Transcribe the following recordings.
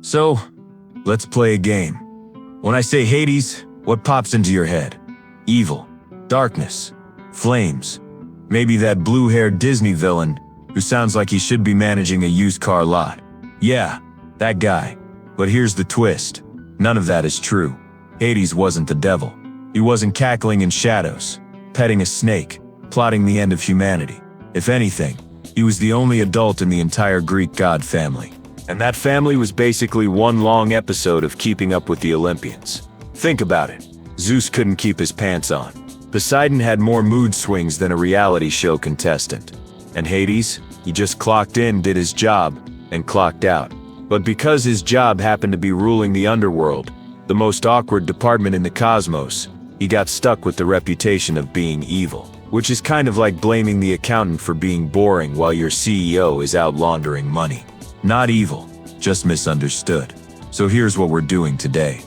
So, let's play a game. When I say Hades, what pops into your head? Evil, darkness, flames. Maybe that blue-haired Disney villain who sounds like he should be managing a used car lot. Yeah, that guy. But here's the twist. None of that is true. Hades wasn't the devil. He wasn't cackling in shadows, petting a snake, plotting the end of humanity. If anything, he was the only adult in the entire Greek god family. And that family was basically one long episode of Keeping Up with the Olympians. Think about it. Zeus couldn't keep his pants on. Poseidon had more mood swings than a reality show contestant. And Hades, he just clocked in, did his job, and clocked out. But because his job happened to be ruling the Underworld, the most awkward department in the cosmos, he got stuck with the reputation of being evil. Which is kind of like blaming the accountant for being boring while your CEO is out laundering money. Not evil, just misunderstood. So here's what we're doing today.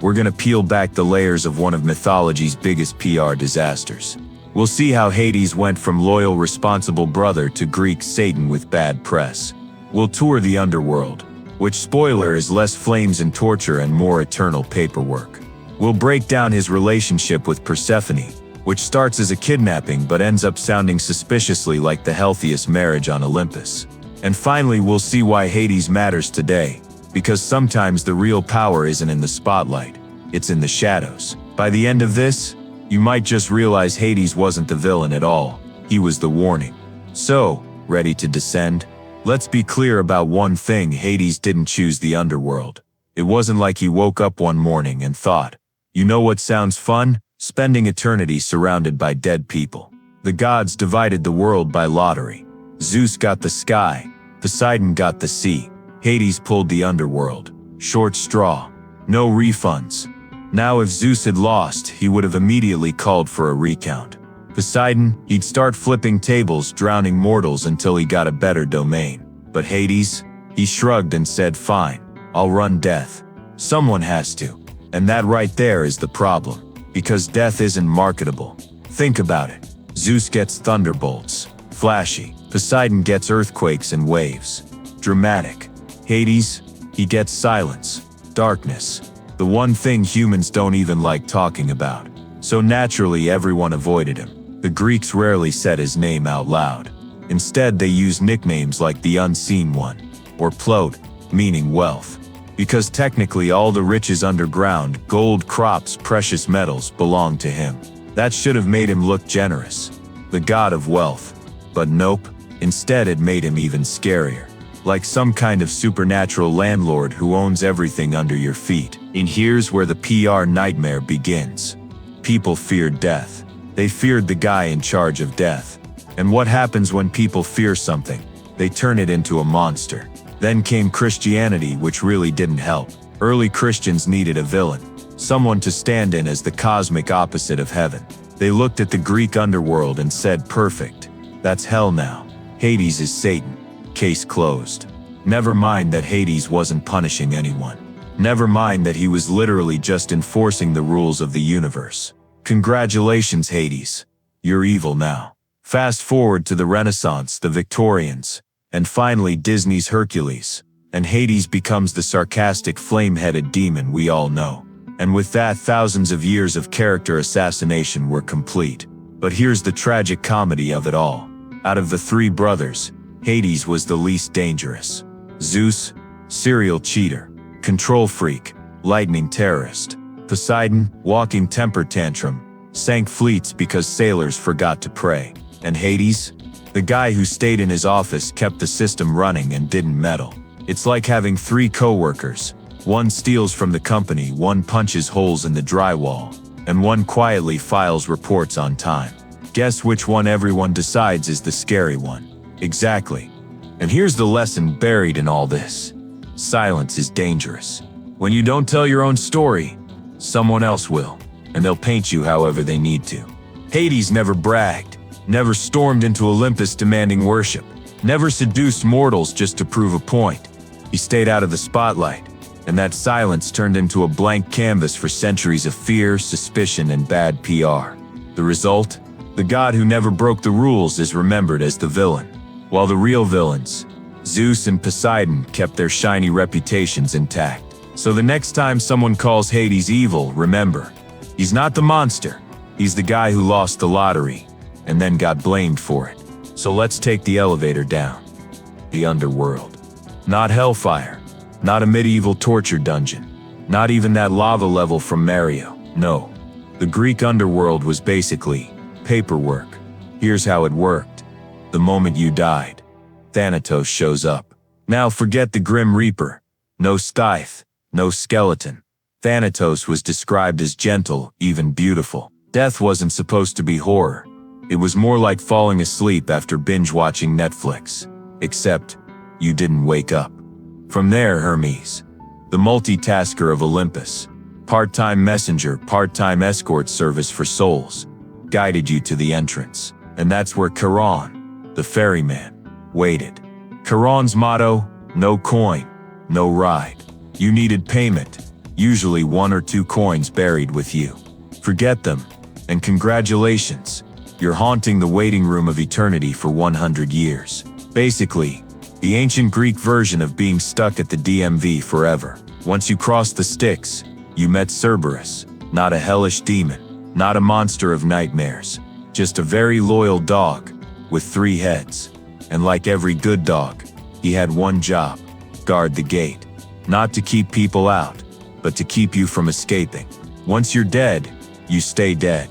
We're gonna peel back the layers of one of mythology's biggest PR disasters. We'll see how Hades went from loyal, responsible brother to Greek Satan with bad press. We'll tour the Underworld, which, spoiler, is less flames and torture and more eternal paperwork. We'll break down his relationship with Persephone, which starts as a kidnapping but ends up sounding suspiciously like the healthiest marriage on Olympus. And finally, we'll see why Hades matters today, because sometimes the real power isn't in the spotlight, it's in the shadows. By the end of this, you might just realize Hades wasn't the villain at all, he was the warning. So, ready to descend? Let's be clear about one thing: Hades didn't choose the Underworld. It wasn't like he woke up one morning and thought, you know what sounds fun? Spending eternity surrounded by dead people. The gods divided the world by lottery. Zeus got the sky, Poseidon got the sea. Hades pulled the Underworld. Short straw. No refunds. Now if Zeus had lost, he would have immediately called for a recount. Poseidon, he'd start flipping tables, drowning mortals until he got a better domain. But Hades, he shrugged and said, fine, I'll run death. Someone has to. And that right there is the problem. Because death isn't marketable. Think about it. Zeus gets thunderbolts. Flashy. Poseidon gets earthquakes and waves. Dramatic. Hades, he gets silence. Darkness. The one thing humans don't even like talking about. So naturally everyone avoided him. The Greeks rarely said his name out loud. Instead they used nicknames like the Unseen One, or Plot, meaning wealth. Because technically all the riches underground, gold, crops, precious metals, belonged to him. That should have made him look generous. The god of wealth. But nope, instead it made him even scarier. Like some kind of supernatural landlord who owns everything under your feet. And here's where the PR nightmare begins. People feared death. They feared the guy in charge of death. And what happens when people fear something? They turn it into a monster. Then came Christianity, which really didn't help. Early Christians needed a villain. Someone to stand in as the cosmic opposite of heaven. They looked at the Greek underworld and said, perfect. That's hell now. Hades is Satan. Case closed. Never mind that Hades wasn't punishing anyone. Never mind that he was literally just enforcing the rules of the universe. Congratulations, Hades. You're evil now. Fast forward to the Renaissance, the Victorians, and finally Disney's Hercules, and Hades becomes the sarcastic flame-headed demon we all know. And with that, thousands of years of character assassination were complete. But here's the tragic comedy of it all. Out of the three brothers, Hades was the least dangerous. Zeus, serial cheater, control freak, lightning terrorist. Poseidon, walking temper tantrum, sank fleets because sailors forgot to pray. And Hades, the guy who stayed in his office, kept the system running and didn't meddle. It's like having three co-workers. One steals from the company, one punches holes in the drywall, and one quietly files reports on time. Guess which one everyone decides is the scary one? Exactly. And here's the lesson buried in all this. Silence is dangerous. When you don't tell your own story, someone else will, and they'll paint you however they need to. Hades never bragged, never stormed into Olympus demanding worship, never seduced mortals just to prove a point. He stayed out of the spotlight, and that silence turned into a blank canvas for centuries of fear, suspicion, and bad PR. The result? The god who never broke the rules is remembered as the villain, while the real villains, Zeus and Poseidon kept their shiny reputations intact. So the next time someone calls Hades evil, remember, he's not the monster. He's the guy who lost the lottery and then got blamed for it. So let's take the elevator down. The underworld. Not hellfire. Not a medieval torture dungeon. Not even that lava level from Mario. No. The Greek underworld was basically paperwork. Here's how it worked. The moment you died, Thanatos shows up. Now forget the Grim Reaper. No scythe. No skeleton. Thanatos was described as gentle, even beautiful. Death wasn't supposed to be horror. It was more like falling asleep after binge-watching Netflix. Except, you didn't wake up. From there, Hermes, the multitasker of Olympus, part-time messenger, part-time escort service for souls, guided you to the entrance. And that's where Charon, the ferryman, waited. Charon's motto, no coin, no ride. You needed payment, usually 1 or 2 coins buried with you. Forget them, and congratulations, you're haunting the waiting room of eternity for 100 years. Basically, the ancient Greek version of being stuck at the DMV forever. Once you crossed the Styx, you met Cerberus, not a hellish demon, not a monster of nightmares, just a very loyal dog with 3 heads. And like every good dog, he had one job: guard the gate. Not to keep people out, but to keep you from escaping. Once you're dead, you stay dead.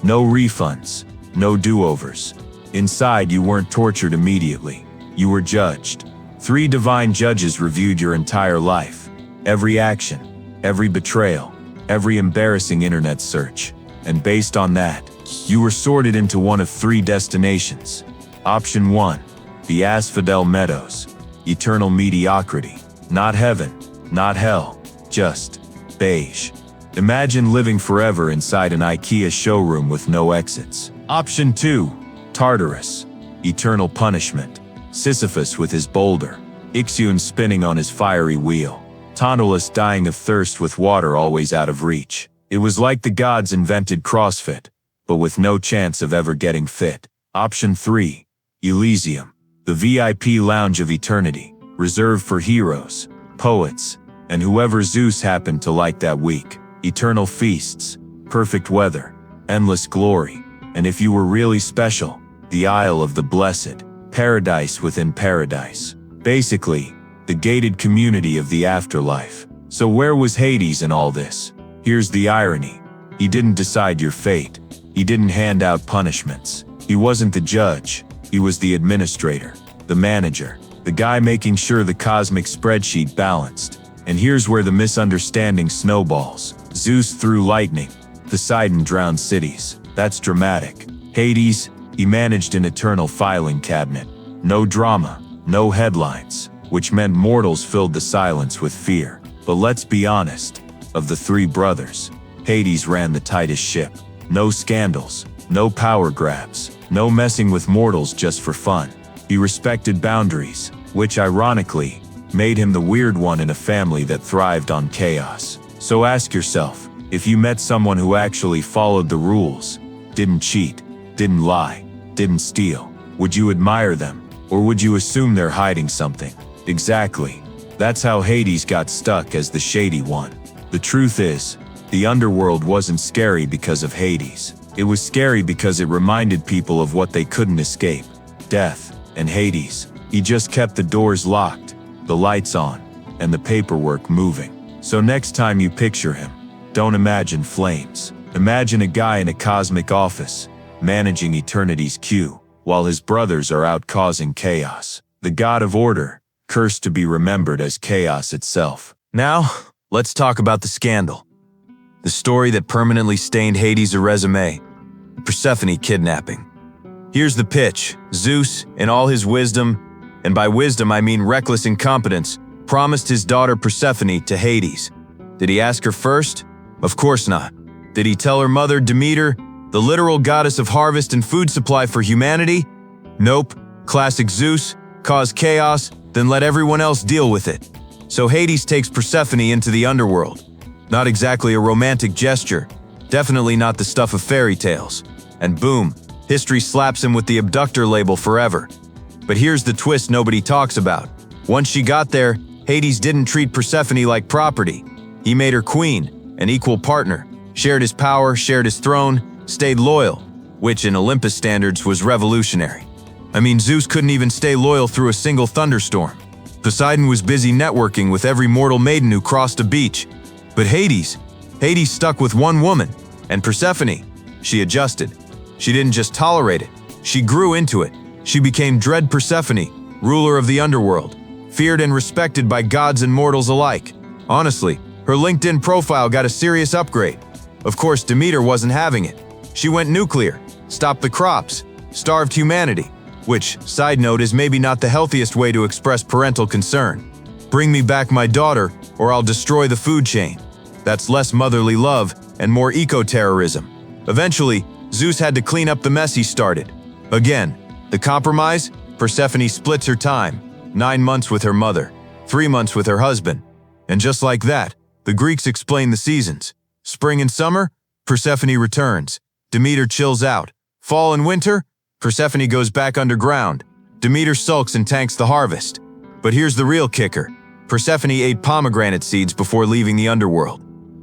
No refunds, no do-overs. Inside, you weren't tortured immediately. You were judged. 3 divine judges reviewed your entire life. Every action, every betrayal, every embarrassing internet search. And based on that, you were sorted into one of 3 destinations. Option 1, the Asphodel Meadows. Eternal mediocrity. Not heaven, not hell, just beige. Imagine living forever inside an IKEA showroom with no exits. Option 2, Tartarus. Eternal punishment. Sisyphus with his boulder. Ixion spinning on his fiery wheel. Tantalus dying of thirst with water always out of reach. It was like the gods invented CrossFit, but with no chance of ever getting fit. Option 3, Elysium. The VIP lounge of eternity, reserved for heroes, poets, and whoever Zeus happened to like that week. Eternal feasts, perfect weather, endless glory, and if you were really special, the Isle of the Blessed, paradise within paradise. Basically, the gated community of the afterlife. So where was Hades in all this? Here's the irony. He didn't decide your fate. He didn't hand out punishments. He wasn't the judge. He was the administrator, the manager, the guy making sure the cosmic spreadsheet balanced. And here's where the misunderstanding snowballs. Zeus threw lightning. Poseidon drowned cities. That's dramatic. Hades, he managed an eternal filing cabinet. No drama, no headlines, which meant mortals filled the silence with fear. But let's be honest, of the 3 brothers, Hades ran the tightest ship. No scandals, no power grabs, no messing with mortals just for fun. He respected boundaries, which ironically made him the weird one in a family that thrived on chaos. So ask yourself, if you met someone who actually followed the rules, didn't cheat, didn't lie, didn't steal, would you admire them, or would you assume they're hiding something? Exactly. That's how Hades got stuck as the shady one. The truth is, the underworld wasn't scary because of Hades. It was scary because it reminded people of what they couldn't escape: death. And Hades, he just kept the doors locked, the lights on, and the paperwork moving. So next time you picture him, don't imagine flames. Imagine a guy in a cosmic office, managing eternity's queue, while his brothers are out causing chaos. The god of order, cursed to be remembered as chaos itself. Now, let's talk about the scandal. The story that permanently stained Hades' resume, the Persephone kidnapping. Here's the pitch. Zeus, in all his wisdom, and by wisdom I mean reckless incompetence, promised his daughter Persephone to Hades. Did he ask her first? Of course not. Did he tell her mother Demeter, the literal goddess of harvest and food supply for humanity? Nope. Classic Zeus, cause chaos, then let everyone else deal with it. So Hades takes Persephone into the underworld. Not exactly a romantic gesture, definitely not the stuff of fairy tales. And boom, history slaps him with the abductor label forever. But here's the twist nobody talks about. Once she got there, Hades didn't treat Persephone like property. He made her queen, an equal partner, shared his power, shared his throne, stayed loyal, which in Olympus standards was revolutionary. I mean, Zeus couldn't even stay loyal through a single thunderstorm. Poseidon was busy networking with every mortal maiden who crossed a beach. But Hades stuck with one woman, and Persephone, she adjusted. She didn't just tolerate it, she grew into it. She became Dread Persephone, ruler of the Underworld, feared and respected by gods and mortals alike. Honestly, her LinkedIn profile got a serious upgrade. Of course, Demeter wasn't having it. She went nuclear, stopped the crops, starved humanity, which, side note, is maybe not the healthiest way to express parental concern. Bring me back my daughter, or I'll destroy the food chain. That's less motherly love and more eco-terrorism. Eventually, Zeus had to clean up the mess he started. Again, the compromise? Persephone splits her time. 9 months with her mother, 3 months with her husband. And just like that, the Greeks explain the seasons. Spring and summer, Persephone returns. Demeter chills out. Fall and winter, Persephone goes back underground. Demeter sulks and tanks the harvest. But here's the real kicker. Persephone ate pomegranate seeds before leaving the underworld,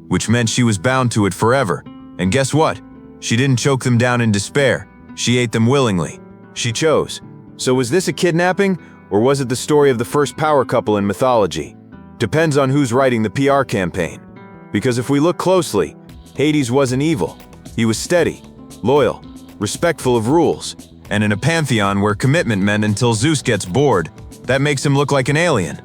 which meant she was bound to it forever. And guess what? She didn't choke them down in despair. She ate them willingly. She chose. So was this a kidnapping, or was it the story of the first power couple in mythology? Depends on who's writing the PR campaign. Because if we look closely, Hades wasn't evil. He was steady, loyal, respectful of rules, and in a pantheon where commitment meant until Zeus gets bored, that makes him look like an alien.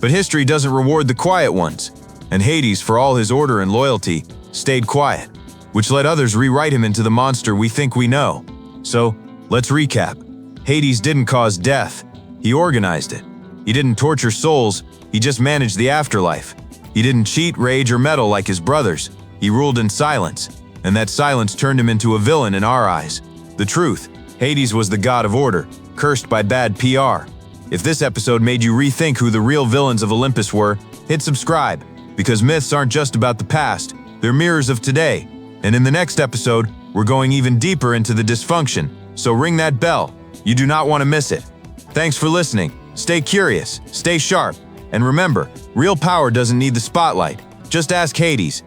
But history doesn't reward the quiet ones, and Hades, for all his order and loyalty, stayed quiet, which let others rewrite him into the monster we think we know. So, let's recap. Hades didn't cause death, he organized it. He didn't torture souls, he just managed the afterlife. He didn't cheat, rage, or meddle like his brothers. He ruled in silence, and that silence turned him into a villain in our eyes. The truth, Hades was the god of order, cursed by bad PR. If this episode made you rethink who the real villains of Olympus were, hit subscribe, because myths aren't just about the past, they're mirrors of today. And in the next episode, we're going even deeper into the dysfunction, so ring that bell. You do not want to miss it. Thanks for listening. Stay curious, stay sharp, and remember, real power doesn't need the spotlight. Just ask Hades.